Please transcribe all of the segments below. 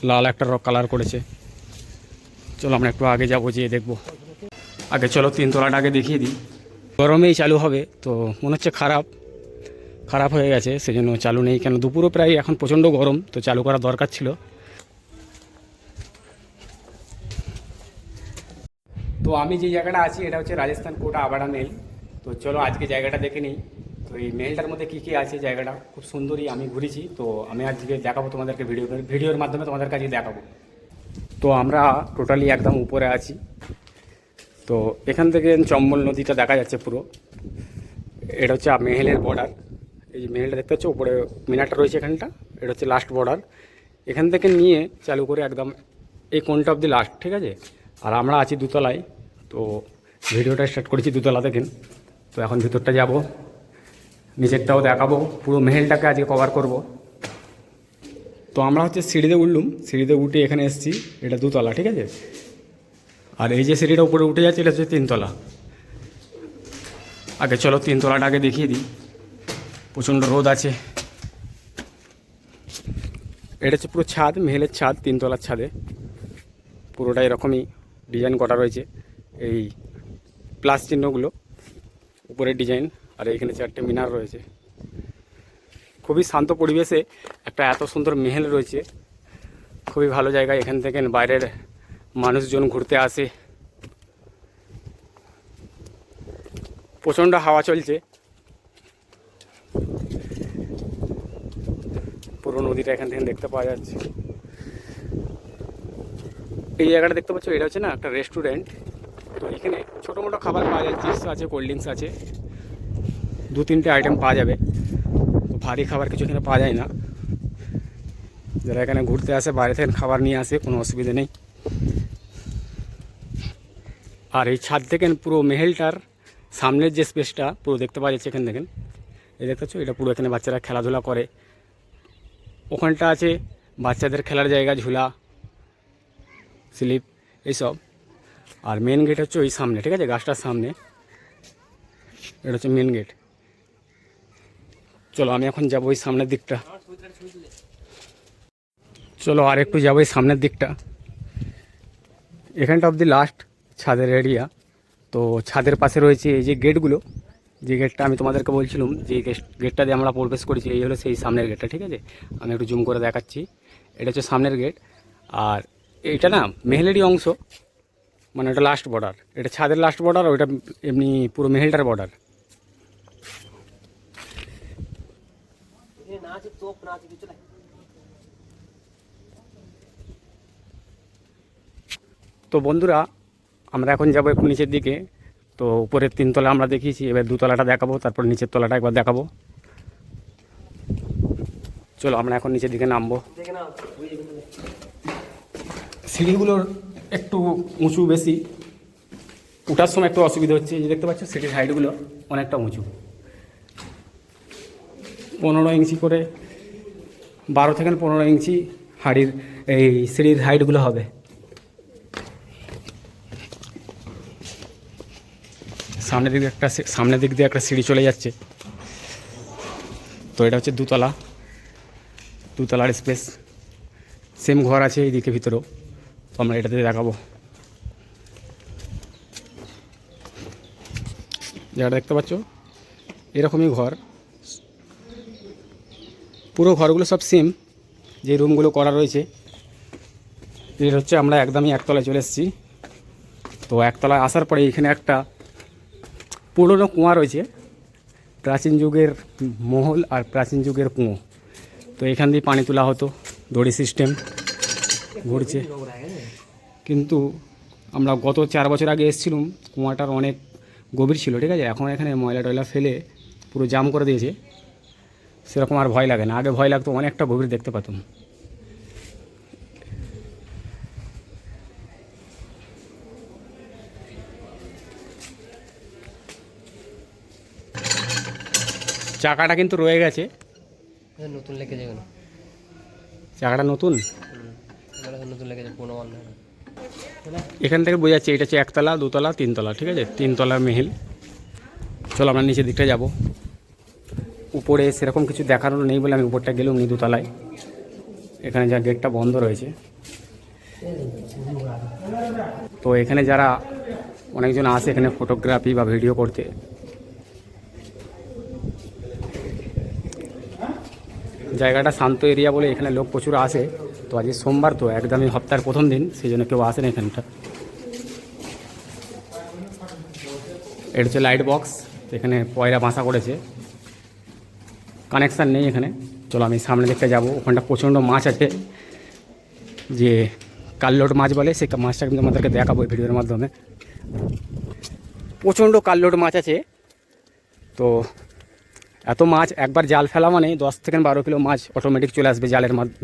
লাল একটা কালার করেছে। চলো আমরা একটু আগে যাবো, যেয়ে দেখবো। আগে চলো 3 তলাটা আগে দেখিয়ে দিই। গরমেই চালু হবে তো মনে হচ্ছে খারাপ হয়ে গেছে, সেজন্য চালু নেই। কেন দুপুরও প্রায় এখন প্রচণ্ড গরম, তো চালু করা দরকার ছিল। তো আমি যে জায়গাটা আছি এটা হচ্ছে রাজস্থান কোটা আবাডা মেল। তো চলো আজকে জায়গাটা দেখে নিই। তো এই মেলটার মধ্যে কী কী আছে, জায়গাটা খুব সুন্দরই, আমি ঘুরেছি। তো আমি আজকে দেখাবো তোমাদেরকে, ভিডিওর মাধ্যমে তোমাদের কাছে দেখাবো। তো আমরা টোটালি একদম উপরে আছি। তো এখান থেকে চম্বল নদীটা দেখা যাচ্ছে পুরো। এটা হচ্ছে মেহেলের বর্ডার। এই যে মেহেলটা দেখতে পাচ্ছ, উপরে মিনারটা রয়েছে এখানটা, এটা হচ্ছে লাস্ট বর্ডার। এখান থেকে নিয়ে চালু করে একদম এই কোনটা অবধি লাস্ট, ঠিক আছে। আর আমরা আছি দুতলায়। তো ভিডিওটা স্টার্ট করেছি দুতলা থেকে। তো এখন ভিতরটা যাব, নিচেরটাও দেখাবো, পুরো মেহেলটাকে আজকে কভার করব। তো আমরা হচ্ছে সিঁড়িতে উঠলুম, সিঁড়িতে উঠে এখানে এসেছি। এটা দুতলা, ঠিক আছে। আর এই যে সিঁড়িটা উপরে উঠে যাচ্ছে, এটা হচ্ছে 3 তলা। আগে চলো 3 তলাটা আগে দেখিয়ে দিই। প্রচণ্ড রোদ আছে। এটা হচ্ছে পুরো ছাদ, মেহেলের ছাদ, 3 তলার ছাদে পুরোটা এরকমই ডিজাইন করা রয়েছে। এই প্লাস চিহ্নগুলো উপরের ডিজাইন, আর এইখানে 4টে মিনার রয়েছে। খুবই শান্ত পরিবেশে একটা এত সুন্দর মেহেল রয়েছে, খুবই ভালো জায়গা। এখান থেকে বাইরের মানুষজন ঘুরতে আসে। প্রচণ্ড হাওয়া চলছে। পুরো নদীটা এখান থেকে দেখতে পাওয়া যাচ্ছে। এই জায়গাটা দেখতে পাচ্ছ, এটা হচ্ছে না একটা রেস্টুরেন্ট। তো এখানে ছোটো মোটো খাবার পাওয়া যায়, চিপস আছে, কোল্ড ড্রিঙ্কস আছে, 2-3টে আইটেম পাওয়া যাবে। তো ভারী খাবার কিছু এখানে পাওয়া যায় না। যারা এখানে ঘুরতে আসে বাইরে থেকে খাবার নিয়ে আসে, কোনো অসুবিধা নেই। আর এই ছাদ থেকে পুরো মেহেলটার সামনের যে স্পেসটা পুরো দেখতে পাওয়া যাচ্ছে। এখানে দেখেন, এই দেখতে পাচ্ছ, এটা পুরো এখানে বাচ্চারা খেলাধুলা করে। ওখানটা আছে বাচ্চাদের খেলার জায়গা, ঝুলা, স্লিপ, এইসব। আর মেন গেট হচ্ছে ওই সামনে, ঠিক আছে, গাছটার সামনে। এটা হচ্ছে মেন গেট। চলো আমি এখন যাবো ওই সামনের দিকটা। চলো আর একটু যাবো এই সামনের দিকটা। এখানটা অবধি লাস্ট ছাদের এরিয়া। তো ছাদের পাশে রয়েছে এই যে গেটগুলো, যে গেটটা আমি তোমাদেরকে বলছিলাম, যে গেটটা দিয়ে আমরা প্রবেশ করেছি, এই হলো সেই সামনের গেটটা, ঠিক আছে। আমি একটু জুম করে দেখাচ্ছি। এটা হচ্ছে সামনের গেট। আর এইটা না মেহেলেরই অংশ, মানে ওটা লাস্ট বর্ডার, এটা ছাদের লাস্ট বর্ডার, ওইটা এমনি পুরো মেহেলটার বর্ডার। তো বন্ধুরা, আমরা এখন যাবো একটু নিচের দিকে। তো উপরের 3 তলা আমরা দেখিয়েছি, এবার 2 তলাটা দেখাবো, তারপর নিচের তলাটা একবার দেখাবো। চলো আমরা এখন নিচের দিকে নামবো। সিঁড়িগুলোর একটু উঁচু বেশি, উঠার সময় একটু অসুবিধা হচ্ছে। যে দেখতে পাচ্ছ সিঁড়ির হাইটগুলো অনেকটা উঁচু, 15 ইঞ্চি করে, 12 থেকে 15 ইঞ্চি হাড়ির এই সিঁড়ির হাইটগুলো হবে। সামনের দিক দিয়ে একটা সিঁড়ি চলে যাচ্ছে। তো এটা হচ্ছে 2 তলা, 2 তলার স্পেস। সেম ঘর আছে এইদিকে ভিতরেও, তো আমরা এটাতে দেখাবো। যেটা দেখতে পাচ্ছ এরকমই ঘর, পুরো ঘরগুলো সব সেম, যে রুমগুলো করা রয়েছে। এর হচ্ছে আমরা একদমই 1 তলায় চলে এসেছি। তো 1 তলায় আসার পরে এখানে একটা পুরনো কুয়া রয়েছে, প্রাচীন যুগের মহল আর প্রাচীন যুগের কুয়ো। তো এখান দিয়ে পানি তোলা হতো, দড়ি সিস্টেম ঘুরছে। কিন্তু আমরা গত 4 বছর আগে এসেছিলাম, কুয়াটার অনেক গভীর ছিল, ঠিক আছে। এখন এখানে ময়লা টয়লা ফেলে পুরো জাম করে দিয়েছে, সেরকম আর ভয় লাগে না। আগে ভয় লাগতো, অনেকটা গভীর দেখতে পেতাম। চাকাটা কিন্তু রয়ে গেছে, নতুন লেগেছে কেন? চাকাটা নতুন নতুন লেগেছে, পুরোনো মাল নয়। এখান থেকে বোঝা যাচ্ছে এটা হচ্ছে 1 তলা, 2 তলা, 3 তলা, ঠিক আছে, 3 তলার মেহেল। চলো আমরা নিচের দিকটা যাব। উপরে সেরকম কিছু দেখানোর নেই বলে আমি উপরটা গেলাম নি 2 তলায়। এখানে যা গেটটা বন্ধ রয়েছে। তো এখানে যারা অনেকজন আসে এখানে ফটোগ্রাফি বা ভিডিও করতে, জায়গাটা শান্ত এরিয়া বলে এখানে লোক প্রচুর আসে। তো আজকে সোমবার, তো একদমই সপ্তাহের প্রথম দিন, সেই জন্য কেউ আসে না এখানটা। এটা হচ্ছে লাইট বক্স, এখানে পয়রা বাসা করেছে, কানেকশান নেই এখানে। চলো আমি সামনে দেখতে যাব, ওখানটা প্রচণ্ড মাছ আছে, যে কাল্লোট মাছ বলে, সেই মাছটা কিন্তু আমাদেরকে দেখাবো এই ভিডিওর মাধ্যমে। প্রচণ্ড কাল্লোট মাছ আছে। তো এত মাছ একবার জাল ফেলা মানে 10 থেকে 12 কিলো মাছ অটোমেটিক চলে আসবে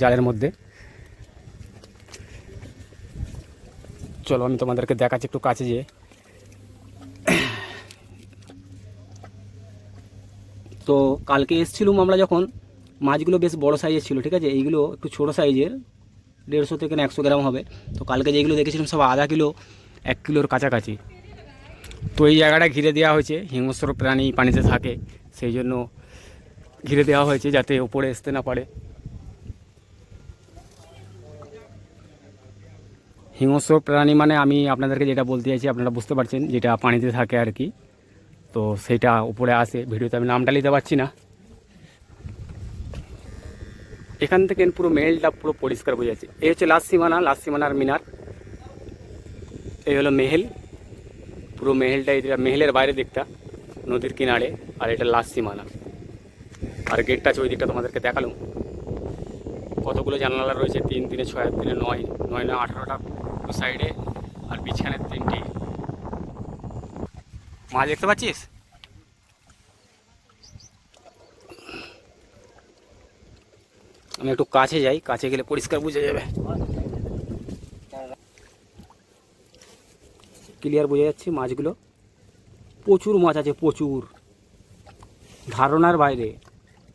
জালের মধ্যে। চলো আমি তোমাদেরকে দেখাচ্ছি একটু কাছে যেয়ে। তো কালকে এসেছিলাম আমরা যখন, মাছগুলো বেশ বড় সাইজের ছিল, ঠিক আছে। এইগুলো একটু ছোটো সাইজের, 150 থেকে 100 গ্রাম হবে। তো কালকে যেগুলো দেখেছিলাম সব আধা কিলো 1 কিলোর কাছাকাছি। তো এই জায়গাটা ঘিরে দেওয়া হয়েছে, হিংস্র প্রাণী পানিতে থাকে সেই জন্য ঘিরে দেওয়া হয়েছে, যাতে ওপরে আসতে না পারে। হিংস্র প্রাণী মানে আমি আপনাদেরকে যেটা বলতে চাইছি আপনারা বুঝতে পারছেন, যেটা পানিতে থাকে আর কি। তো সেটা উপরে আসে, ভিডিওতে আমি নামটা নিতে পারছি না। এখান থেকে পুরো মেহেলটা পুরো পরিষ্কার বোঝা যাচ্ছে। এই হচ্ছে লাস্ট সীমানার মিনার, এই হলো মেহেল। পুরো মেহেলটা, এটা মেহেলের বাইরে দিকটা নদীর কিনারে, আর এটা লাস্ট সীমানা। আর গেটটা আছে ওই দিকটা তোমাদেরকে দেখালাম। কতগুলো জানালা রয়েছে, 3, 3, 6, 3, 9, 9 না 18টা সাইডে, আর বিছখানে 3টি। মাছ দেখতে পাচ্ছিস? আমি একটু কাছে যাই, কাছে গেলে পরিষ্কার বোঝা যাবে, ক্লিয়ার বোঝা যাচ্ছে মাছগুলো। প্রচুর মাছ আছে, প্রচুর, ধারণার বাইরে।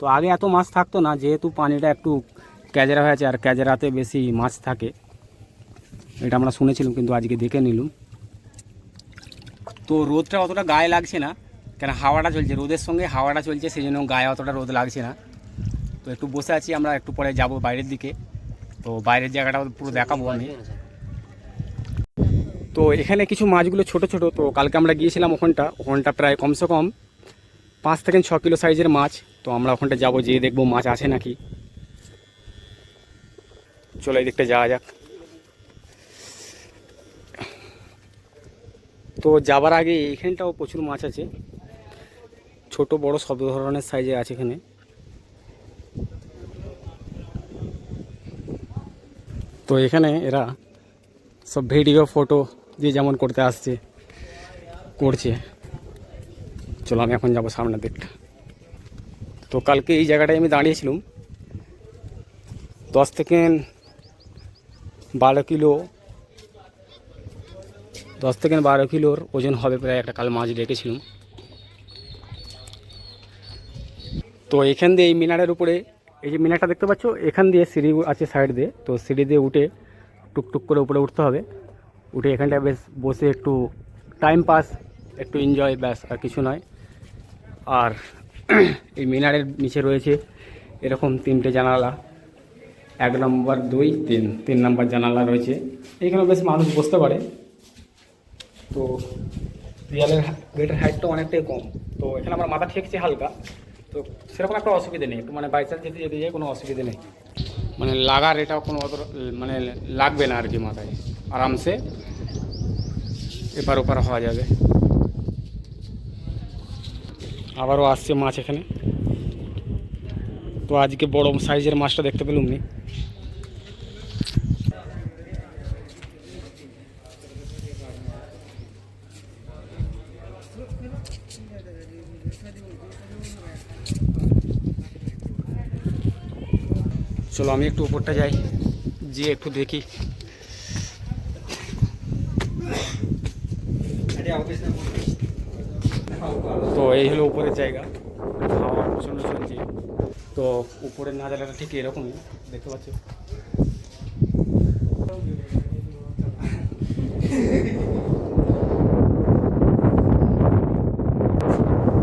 তো আগে এত মাছ থাকতো না, যেহেতু পানিটা একটু ক্যাজেরা হয়ে আছে, আর ক্যাজেরাতে বেশি মাছ থাকে, এটা আমরা শুনেছিলাম, কিন্তু আজকে দেখে নিলাম। তো রোদটা অতটা গায়ে লাগছে না, কেন হাওয়াটা চলছে, রোদের সঙ্গে হাওয়াটা চলছে, সেই জন্য গায়ে অতটা রোদ লাগছে না। তো একটু বসে আছি, আমরা একটু পরে যাব বাইরের দিকে। তো বাইরের জায়গাটা পুরো দেখাবো আমি। তো এখানে কিছু মাছগুলো ছোট ছোট, তো কালকে আমরা গিয়েছিলাম ওখানটা প্রায় কমসে কম 5 থেকে 6 কিলো সাইজের মাছ। তো আমরা ওখানটা যাবো, যেয়ে দেখবো মাছ আছে নাকি। চলো এই দিকটা যাওয়া যাক। তো যাবার আগে এইখানটাও প্রচুর মাছ আছে, ছোট বড় সব ধরনের সাইজে আছে এখানে। তো এখানে এরা সব ভিডিও ফটো দিয়ে যেমন করতে করছে। চলো আমি এখন যাবো সামনের দিকটা। তো কালকে এই জায়গাটায় আমি দাঁড়িয়েছিলাম, 10 থেকে 12 কিলো, 10 থেকে 12 কিলোর ওজন হবে প্রায় একটা কাল মাছ রেখেছিলাম। তো এখান দিয়ে এই মিনারের উপরে, এই যে মিনারটা দেখতে পাচ্ছ, এখান দিয়ে সিঁড়ি আছে সাইড দিয়ে। তো সিঁড়ি দিয়ে উঠে টুকটুক করে উপরে উঠতে হবে। উঠে এখানটায় বেশ বসে একটু টাইম পাস, একটু এনজয়, ব্যাস আর কিছু নয়। আর এই মিনারের নিচে রয়েছে এরকম 3টে জানালা, 1 নম্বর 2, 3 নম্বর জানালা রয়েছে। এইখানে বেশ মানুষ বসতে পারে। তো দেয়ালের গেটের হাইটটা অনেকটাই কম, তো এখানে আমার মাথা ঠেকছে হালকা। তো সেরকম একটা অসুবিধা নেই, একটু মানে বাইচান্স যেতে যায় কোনো অসুবিধা নেই, মানে লাগার এটা কোনো অত মানে লাগবে না আর কি, মাথায় আরামসে এপার ওপার হওয়া যাবে। আবারও আসছে মাছ এখানে। তো আজকে বড় সাইজের মাছটা দেখতে পেলাম নি। চলো আমি একটু উপরটা যাই, গিয়ে একটু দেখি। তো এই হলো উপরের জায়গা, হাওয়া প্রচণ্ড চলছে। তো উপরের নাজারাটা ঠিক এরকমই দেখতে পাচ্ছ।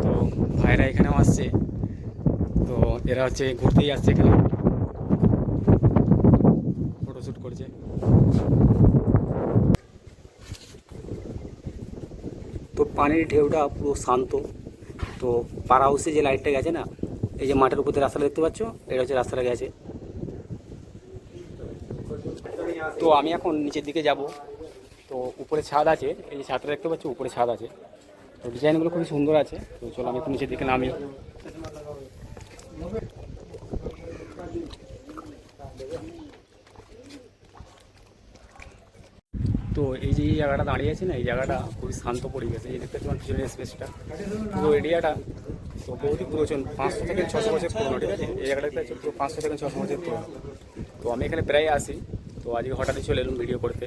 তো ভাইরা এখানেও আসছে, তো এরা হচ্ছে ঘুরতেই আসছে এখানে। করছে। তো পানির ঢেউটা পুরো শান্ত। তো পার হাউসে যে লাইটটা গেছে না, এই যে মাঠের উপর দিয়ে রাস্তাটা দেখতে পাচ্ছ, এটা হচ্ছে রাস্তাটা গেছে। তো আমি এখন নিচের দিকে যাব। তো উপরে ছাদ আছে, এই যে ছাদটা দেখতে পাচ্ছ, উপরে ছাদ আছে। তো ডিজাইনগুলো খুবই সুন্দর আছে। তো চলো আমি একটু নিচের দিকে নামি। তো এই যে এই জায়গাটা দাঁড়িয়ে আছে না, এই জায়গাটা খুবই শান্ত পরিবেশ। এই দেখতে পাচ্ছি পিছনের স্পেসটা, পুরো এরিয়াটা তো বহুতই পুরোজন, 500 থেকে 600 বছর পুরোনো, ঠিক আছে। এই জায়গাটা দেখতে পাচ্ছি পুরো 500 থেকে 600 বছর পুরোনো। তো আমি এখানে প্রায় আসি। তো আজকে হঠাৎই চলে এলাম ভিডিও করতে।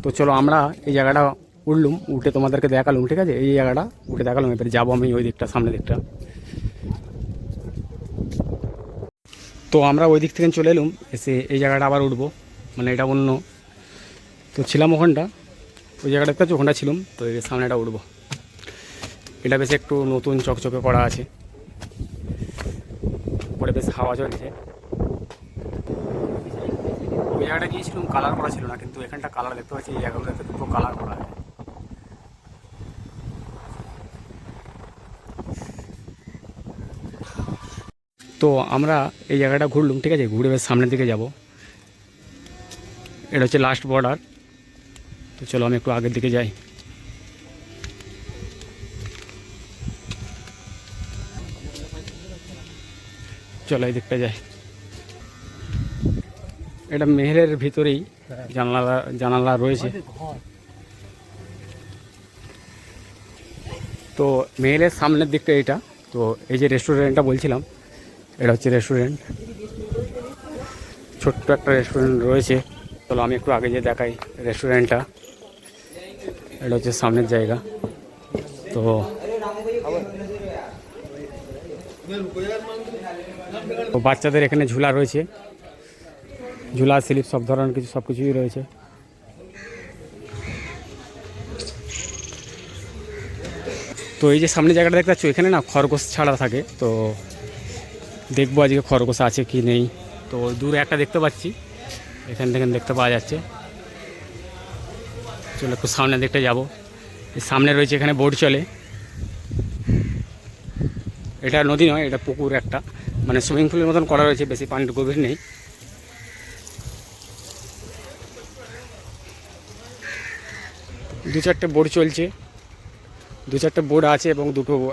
তো চলো আমরা এই জায়গাটা উঠলুম, উঠে তোমাদেরকে দেখালুম, ঠিক আছে। এই জায়গাটা উঠে দেখালাম, এবারে যাবো আমি ওই দিকটা, সামনের দিকটা। তো আমরা ওই দিক থেকে চলে এলুম, এসে এই জায়গাটা আবার উঠবো, মানে এটা অন্য। তো ছিলাম ওখানটা, ওই জায়গাটা দেখতে ওখানটা ছিলাম। তো এর সামনেটা উঠবো। এটা বেশ একটু নতুন চকচকে করা আছে, পরে বেশ হাওয়া চলছে। ওই জায়গাটা গিয়েছিলাম, কালার করা ছিল না, কিন্তু এখানটা কালার দেখতে পাচ্ছি। এই জায়গাগুলো দেখতে পুরো কালার করা আছে। তো আমরা এই জায়গাটা ঘুরলুম, ঠিক আছে। ঘুরে বেশ সামনের দিকে যাব। এটা হচ্ছে লাস্ট বর্ডার। তো চলো আমি একটু আগের দিকে যাই। চলো এই দিকটা যাই। এটা মেহেলের ভিতরেই জানালা জানালা রয়েছে। তো মেহেলের সামনের দিকটা এটা। তো এই যে রেস্টুরেন্টটা বলছিলাম, এটা হচ্ছে রেস্টুরেন্ট, ছোট্ট একটা রেস্টুরেন্ট রয়েছে। চলো আমি একটু আগে যেয়ে দেখাই রেস্টুরেন্টটা। এটা হচ্ছে সামনের জায়গা। তো বাচ্চাদের এখানে ঝুলা রয়েছে, ঝুলা স্লিপ সব ধরনের কিছু, সব কিছুই রয়েছে। তো এই যে সামনে জায়গাটা দেখতে পাচ্ছ, এখানে না খরগোশ ছাড়া থাকে। তো দেখবো আজকে খরগোশ আছে কি নেই। তো দূরে একটা দেখতে পাচ্ছি, এখান থেকে দেখতে পাওয়া যাচ্ছে। চলো একটু সামনের দিকটা যাবো। এই সামনে রয়েছে, এখানে বোট চলে। এটা নদী নয়, এটা পুকুর একটা, মানে সুইমিং পুলের মতন করা রয়েছে, বেশি পানির গভীর নেই। দু চারটে বোট চলছে, দু চারটে বোট আছে এবং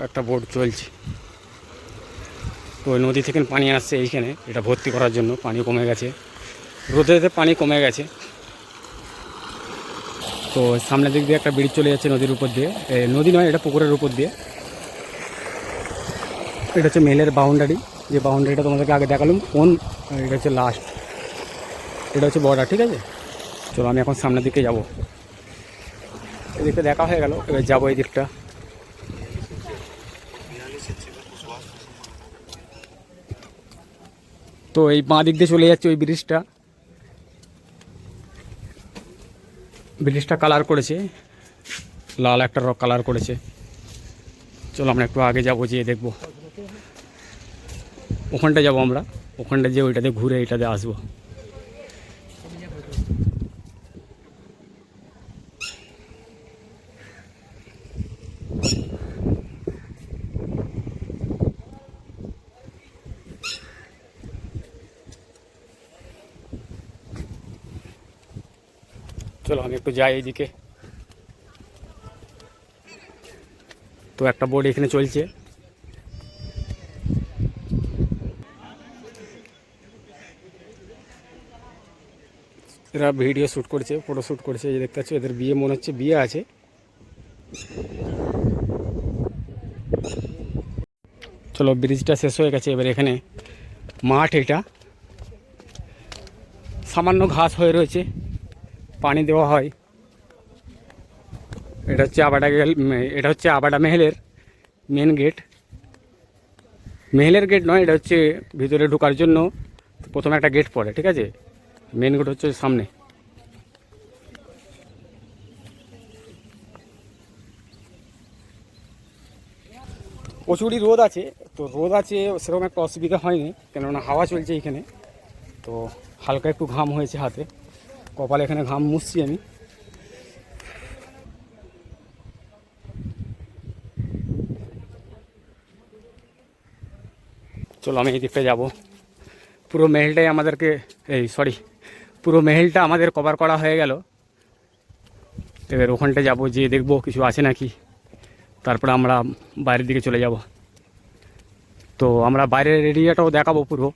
একটা বোট চলছে। তো ওই নদী থেকে পানি আসছে এইখানে, এটা ভর্তি করার জন্য। পানি কমে গেছে, রোদেতে পানি কমে গেছে। তো সামনের দিক দিয়ে একটা ব্রিজ চলে যাচ্ছে নদীর উপর দিয়ে, নদী নয়, এটা পুকুরের উপর দিয়ে। এটা হচ্ছে মেলের বাউন্ডারি, যে বাউন্ডারিটা তোমাদেরকে আগে দেখালাম কোন, এটা হচ্ছে লাস্ট, এটা হচ্ছে বর্ডার, ঠিক আছে। চলো আমি এখন সামনের দিকে যাব। এদিকটা দেখা হয়ে গেল, এবার যাবো এই দিকটা। তো এই বাঁ দিক দিয়ে চলে যাচ্ছে ওই ব্রিজটা। ব্রিজটা কালার করেছে, লাল একটা রক কালার করেছে। চলো আমরা একটু আগে যাবো, যেয়ে দেখবো। ওখানটা যাবো আমরা, ওখানটা যেয়ে ওইটাতে ঘুরে এটাতে আসবো। চলো আমি একটু যাই এইদিকে। তো একটা বোট এখানে চলছে। এরা ভিডিও শ্যুট করছে, ফটো শ্যুট করছে। এই দেখতে পাচ্ছ, এদের বিয়ে মনে হচ্ছে, বিয়ে আছে। চলো ব্রিজটা শেষ হয়ে গেছে, এবার এখানে মাঠ, এটা সামান্য ঘাস হয়ে রয়েছে, পানি দেওয়া হয়। এটা হচ্ছে এটা হচ্ছে আবাডা মেহেলের মেন গেট। মেহেলের গেট নয়, এটা হচ্ছে ভিতরে ঢোকার জন্য প্রথমে একটা গেট পড়ে, ঠিক আছে। মেন গেট হচ্ছে সামনে। প্রচুরই রোদ আছে, তো রোদ আছে সেরকম একটা অসুবিধা হয়নি, কেননা হাওয়া চলছে এখানে। তো হালকা একটু ঘাম হয়েছে হাতে, কপালে এখানে ঘাম মুছছি আমি। চলো আমি এই দিকটা যাবো। পুরো মেহেলটাই আমাদেরকে পুরো মেহেলটা আমাদের কভার করা হয়ে গেল। এবার ওখানটা যাবো, যেয়ে দেখবো কিছু আছে নাকি, তারপরে আমরা বাইরের দিকে চলে যাব। তো আমরা বাইরের এরিয়াটাও দেখাবো পুরো।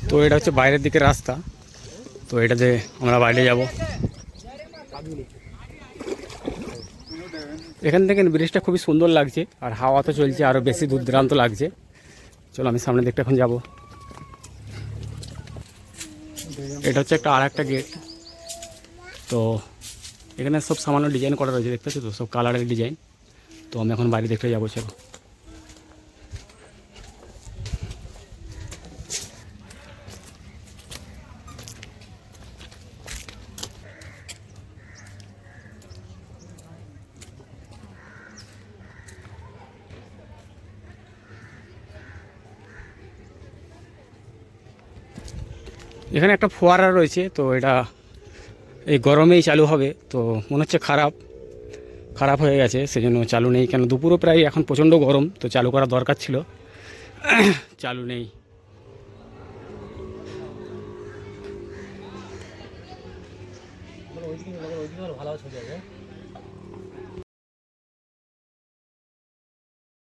তো এটা হচ্ছে বাইরের দিকের রাস্তা, তো এটাতে আমরা বাইরে যাব। এখান থেকে ব্রিজটা খুবই সুন্দর লাগছে, আর হাওয়া তো চলছে, আরও বেশি দুর্দান্ত লাগছে। চলো আমি সামনের দিকটা এখন যাব। এটা হচ্ছে আরেকটা গেট। তো এখানে সব সামান্য ডিজাইন করা রয়েছে, দেখতে পাচ্ছ তো, সব কালারের ডিজাইন। তো আমি এখন বাইরে দেখতে যাবো। চলো এখানে একটা ফোয়ারা রয়েছে, তো এটা এই গরমেই চালু হবে। তো মনে হচ্ছে খারাপ হয়ে গেছে, সেজন্য চালু নেই। কেন দুপুরও প্রায় এখন প্রচণ্ড গরম, তো চালু করা দরকার ছিল, চালু নেই। ভালো ছবি আছে।